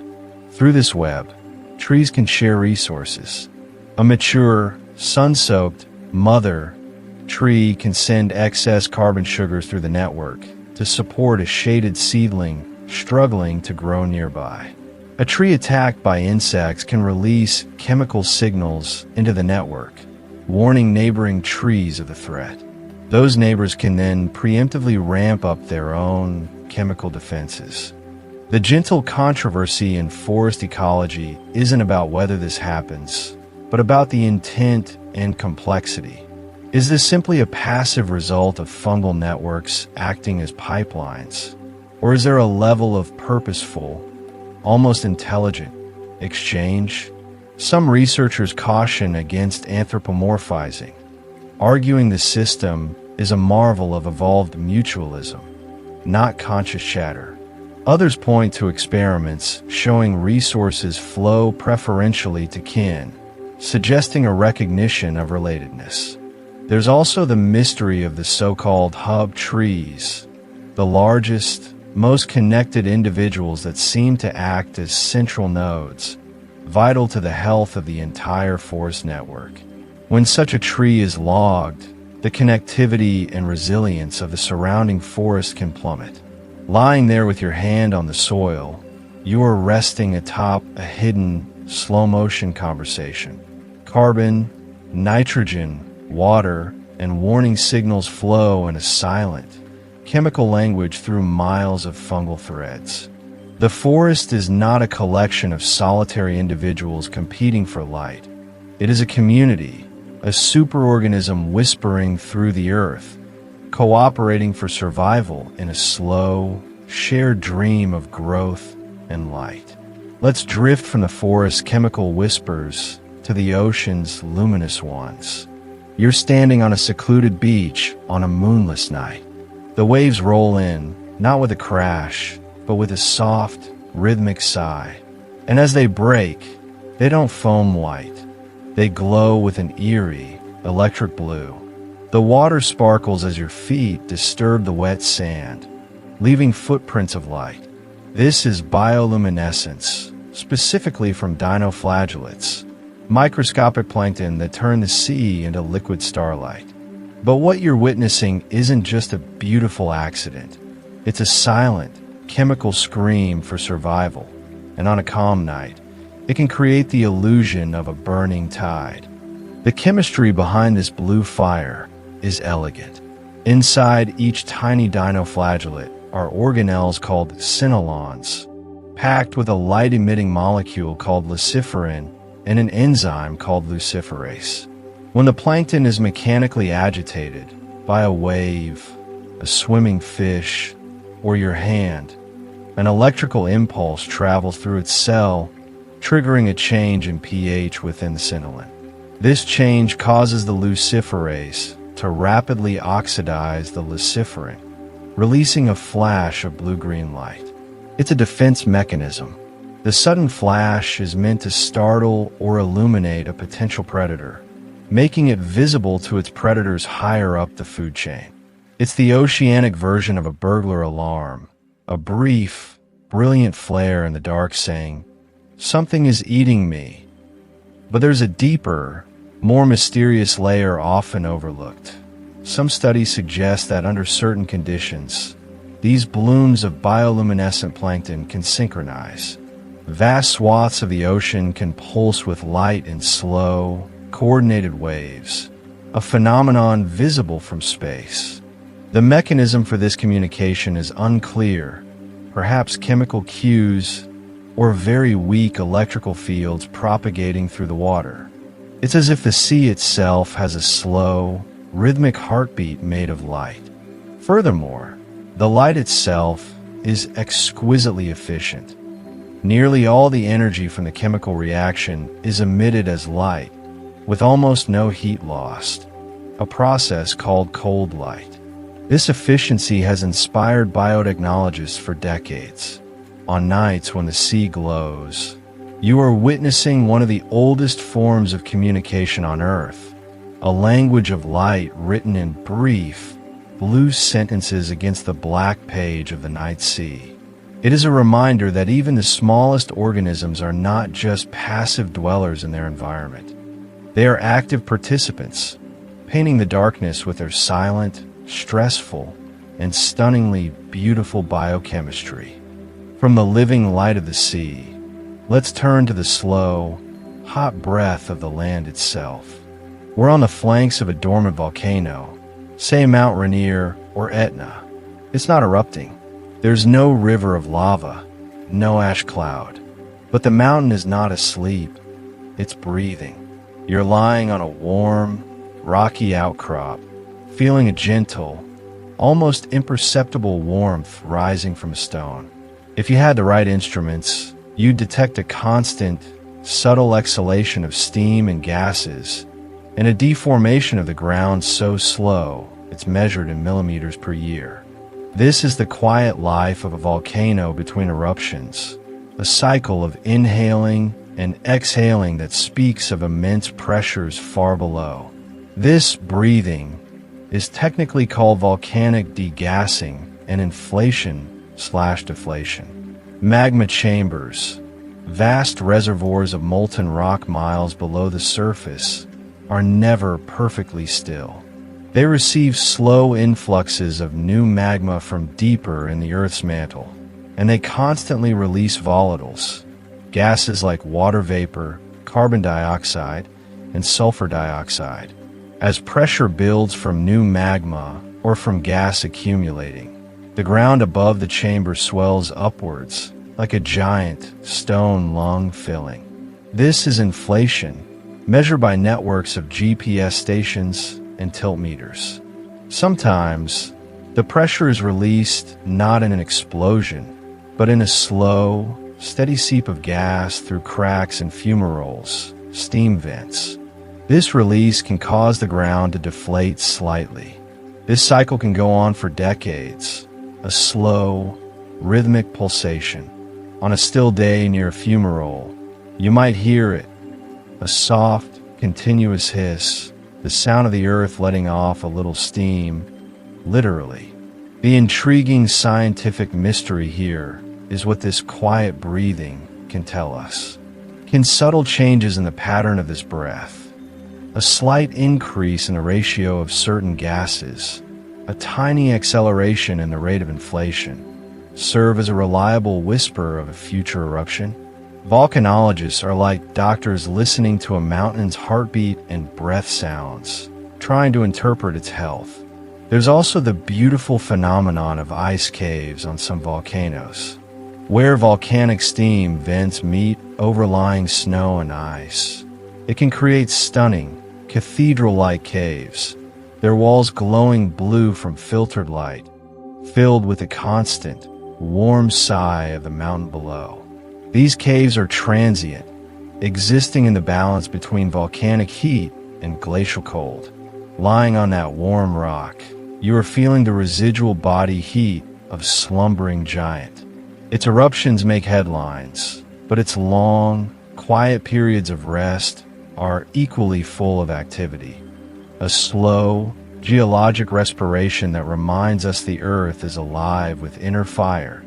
Through this web, trees can share resources, A mature, sun-soaked mother tree can send excess carbon sugars through the network to support a shaded seedling struggling to grow nearby. A tree attacked by insects can release chemical signals into the network, warning neighboring trees of the threat. Those neighbors can then preemptively ramp up their own chemical defenses. The gentle controversy in forest ecology isn't about whether this happens, but about the intent and complexity. Is this simply a passive result of fungal networks acting as pipelines? Or is there a level of purposeful, almost intelligent, exchange? Some researchers caution against anthropomorphizing, arguing the system is a marvel of evolved mutualism, not conscious chatter. Others point to experiments showing resources flow preferentially to kin, suggesting a recognition of relatedness. There's also the mystery of the so-called hub trees, the largest, most connected individuals that seem to act as central nodes, vital to the health of the entire forest network. When such a tree is logged, the connectivity and resilience of the surrounding forest can plummet. Lying there with your hand on the soil, you are resting atop a hidden, slow-motion conversation. Carbon, nitrogen, water, and warning signals flow in a silent, chemical language through miles of fungal threads. The forest is not a collection of solitary individuals competing for light. It is a community, a superorganism whispering through the earth, cooperating for survival in a slow, shared dream of growth and light. Let's drift from the forest's chemical whispers to the ocean's luminous ones. You're standing on a secluded beach on a moonless night. The waves roll in, not with a crash, but with a soft, rhythmic sigh. And as they break, they don't foam white. They glow with an eerie, electric blue. The water sparkles as your feet disturb the wet sand, leaving footprints of light. This is bioluminescence, specifically from dinoflagellates, microscopic plankton that turn the sea into liquid starlight. But what you're witnessing isn't just a beautiful accident. It's a silent, chemical scream for survival. And on a calm night, it can create the illusion of a burning tide. The chemistry behind this blue fire is elegant. Inside each tiny dinoflagellate are organelles called synalons, packed with a light-emitting molecule called luciferin and an enzyme called luciferase. When the plankton is mechanically agitated by a wave, a swimming fish, or your hand, an electrical impulse travels through its cell, triggering a change in pH within the synalin. This change causes the luciferase to rapidly oxidize the luciferin, releasing a flash of blue-green light. It's a defense mechanism. The sudden flash is meant to startle or illuminate a potential predator, making it visible to its predators higher up the food chain. It's the oceanic version of a burglar alarm, a brief, brilliant flare in the dark saying, "Something is eating me." But there's a deeper, more mysterious layer often overlooked. Some studies suggest that under certain conditions, these blooms of bioluminescent plankton can synchronize. Vast swaths of the ocean can pulse with light in slow, coordinated waves, a phenomenon visible from space. The mechanism for this communication is unclear, perhaps chemical cues or very weak electrical fields propagating through the water. It's as if the sea itself has a slow, rhythmic heartbeat made of light. Furthermore, the light itself is exquisitely efficient. Nearly all the energy from the chemical reaction is emitted as light, with almost no heat lost, a process called cold light. This efficiency has inspired biotechnologists for decades. On nights when the sea glows, you are witnessing one of the oldest forms of communication on Earth, a language of light written in brief, blue sentences against the black page of the night sea. It is a reminder that even the smallest organisms are not just passive dwellers in their environment. They are active participants, painting the darkness with their silent, stressful, and stunningly beautiful biochemistry. From the living light of the sea, let's turn to the slow, hot breath of the land itself. We're on the flanks of a dormant volcano, say Mount Rainier or Etna. It's not erupting. There's no river of lava, no ash cloud. But the mountain is not asleep. It's breathing. You're lying on a warm, rocky outcrop, feeling a gentle, almost imperceptible warmth rising from a stone. If you had the right instruments, you'd detect a constant, subtle exhalation of steam and gases, and a deformation of the ground so slow it's measured in millimeters per year. This is the quiet life of a volcano between eruptions, a cycle of inhaling and exhaling that speaks of immense pressures far below. This breathing is technically called volcanic degassing and inflation/deflation. Magma chambers, vast reservoirs of molten rock miles below the surface, are never perfectly still. They receive slow influxes of new magma from deeper in the Earth's mantle, and they constantly release volatiles, gases like water vapor, carbon dioxide, and sulfur dioxide. As pressure builds from new magma or from gas accumulating, the ground above the chamber swells upwards like a giant stone lung filling. This is inflation, measured by networks of GPS stations and tilt meters. Sometimes, the pressure is released not in an explosion, but in a slow, steady seep of gas through cracks in fumaroles, steam vents. This release can cause the ground to deflate slightly. This cycle can go on for decades, a slow, rhythmic pulsation. On a still day near a fumarole, you might hear it, a soft, continuous hiss, the sound of the earth letting off a little steam, literally. The intriguing scientific mystery here is what this quiet breathing can tell us. Can subtle changes in the pattern of this breath, a slight increase in the ratio of certain gases, a tiny acceleration in the rate of inflation, serve as a reliable whisper of a future eruption? Volcanologists are like doctors listening to a mountain's heartbeat and breath sounds, trying to interpret its health. There's also the beautiful phenomenon of ice caves on some volcanoes, where volcanic steam vents meet overlying snow and ice. It can create stunning, cathedral-like caves, their walls glowing blue from filtered light, filled with the constant, warm sigh of the mountain below. These caves are transient, existing in the balance between volcanic heat and glacial cold. Lying on that warm rock, you are feeling the residual body heat of a slumbering giant. Its eruptions make headlines, but its long, quiet periods of rest are equally full of activity. A slow, geologic respiration that reminds us the Earth is alive with inner fire,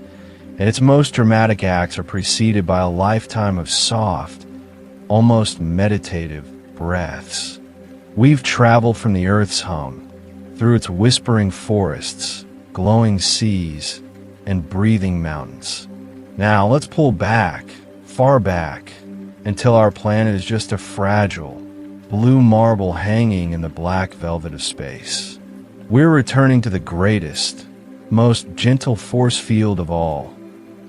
and its most dramatic acts are preceded by a lifetime of soft, almost meditative breaths. We've traveled from the Earth's hum, through its whispering forests, glowing seas, and breathing mountains. Now let's pull back, far back, until our planet is just a fragile, blue marble hanging in the black velvet of space. We're returning to the greatest, most gentle force field of all,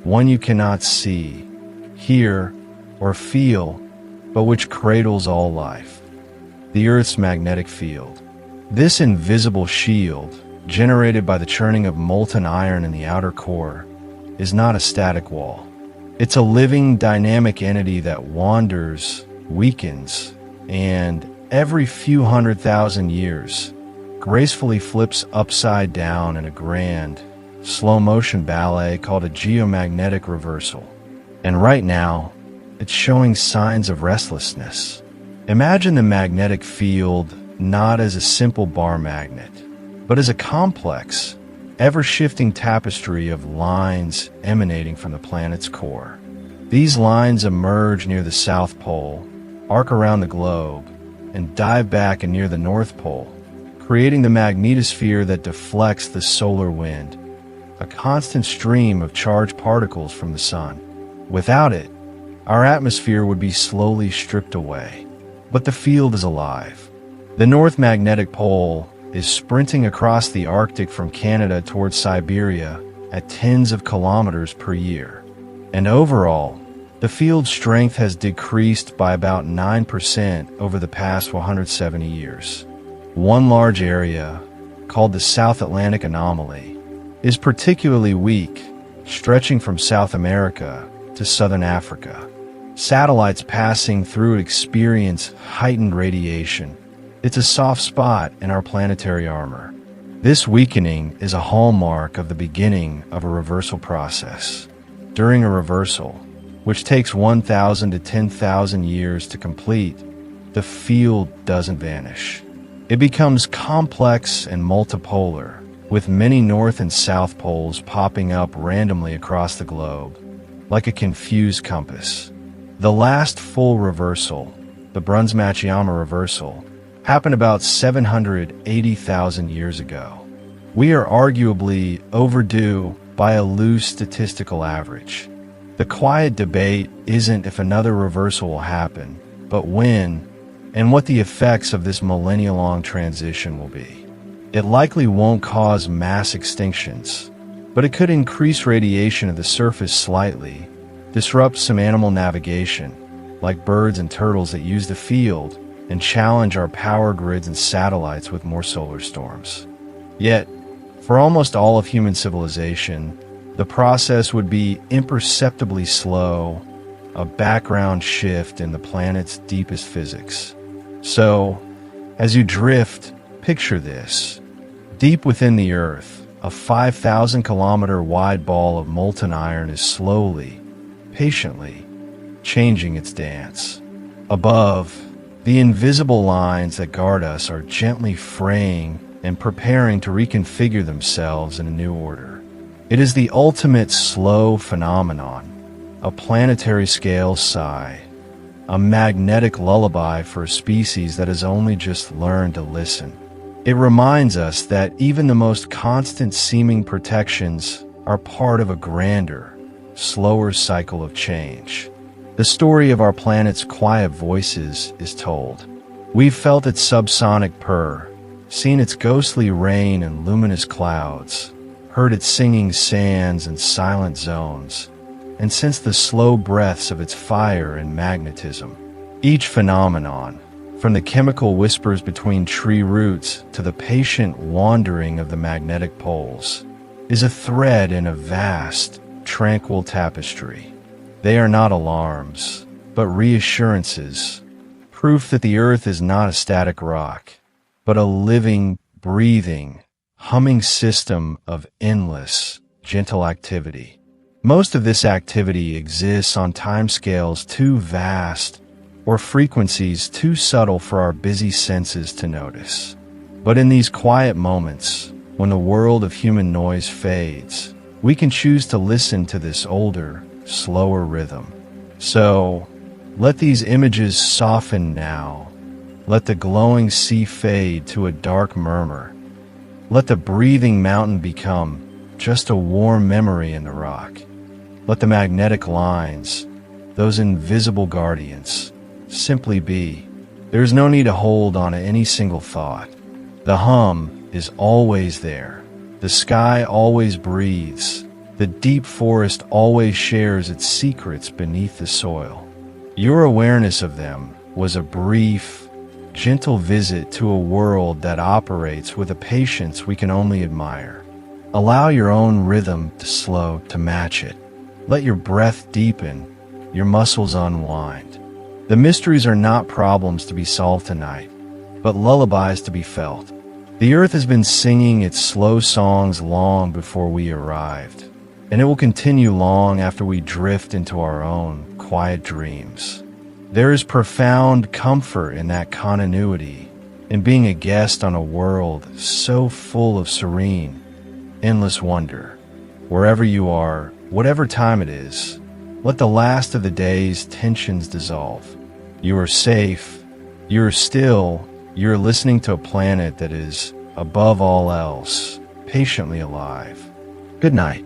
one you cannot see, hear, or feel, but which cradles all life. The Earth's magnetic field. This invisible shield, generated by the churning of molten iron in the outer core, is not a static wall. It's a living, dynamic entity that wanders, weakens, and, every few 100,000 years, gracefully flips upside down in a grand, slow-motion ballet called a geomagnetic reversal. And right now, it's showing signs of restlessness. Imagine the magnetic field not as a simple bar magnet, but as a complex, ever-shifting tapestry of lines emanating from the planet's core. These lines emerge near the South Pole, arc around the globe, and dive back and near the North Pole, creating the magnetosphere that deflects the solar wind, a constant stream of charged particles from the sun. Without it, our atmosphere would be slowly stripped away. But the field is alive. The North Magnetic Pole is sprinting across the Arctic from Canada towards Siberia at tens of kilometers per year. And overall, the field's strength has decreased by about 9% over the past 170 years. One large area, called the South Atlantic Anomaly, is particularly weak, stretching from South America to southern Africa. Satellites passing through it experience heightened radiation. It's a soft spot in our planetary armor. This weakening is a hallmark of the beginning of a reversal process. During a reversal, which takes 1,000 to 10,000 years to complete, the field doesn't vanish. It becomes complex and multipolar, with many north and south poles popping up randomly across the globe, like a confused compass. The last full reversal, the Brunhes-Machiyama reversal, happened about 780,000 years ago. We are arguably overdue by a loose statistical average. The quiet debate isn't if another reversal will happen, but when, and what the effects of this millennia-long transition will be. It likely won't cause mass extinctions, but it could increase radiation of the surface slightly, disrupt some animal navigation, like birds and turtles that use the field, and challenge our power grids and satellites with more solar storms. Yet, for almost all of human civilization, the process would be imperceptibly slow, a background shift in the planet's deepest physics. So, as you drift, picture this. Deep within the Earth, a 5,000-kilometer wide ball of molten iron is slowly, patiently, changing its dance. Above, the invisible lines that guard us are gently fraying and preparing to reconfigure themselves in a new order. It is the ultimate slow phenomenon, a planetary scale sigh, a magnetic lullaby for a species that has only just learned to listen. It reminds us that even the most constant seeming protections are part of a grander, slower cycle of change. The story of our planet's quiet voices is told. We've felt its subsonic purr, seen its ghostly rain and luminous clouds, heard its singing sands and silent zones, and sensed the slow breaths of its fire and magnetism. Each phenomenon, from the chemical whispers between tree roots to the patient wandering of the magnetic poles, is a thread in a vast, tranquil tapestry. They are not alarms, but reassurances, proof that the Earth is not a static rock, but a living, breathing, humming system of endless, gentle activity. Most of this activity exists on timescales too vast or frequencies too subtle for our busy senses to notice. But in these quiet moments, when the world of human noise fades, we can choose to listen to this older, slower rhythm. So, let these images soften now. Let the glowing sea fade to a dark murmur. Let the breathing mountain become just a warm memory in the rock. Let the magnetic lines, those invisible guardians, simply be. There's no need to hold on to any single thought. The hum is always there. The sky always breathes. The deep forest always shares its secrets beneath the soil. Your awareness of them was a brief, gentle visit to a world that operates with a patience we can only admire. Allow your own rhythm to slow to match it. Let your breath deepen, your muscles unwind. The mysteries are not problems to be solved tonight, but lullabies to be felt. The Earth has been singing its slow songs long before we arrived, and it will continue long after we drift into our own quiet dreams. There is profound comfort in that continuity, in being a guest on a world so full of serene, endless wonder. Wherever you are, whatever time it is, let the last of the day's tensions dissolve. You are safe, You're still, you're listening to a planet that is, above all else, patiently alive. Good night.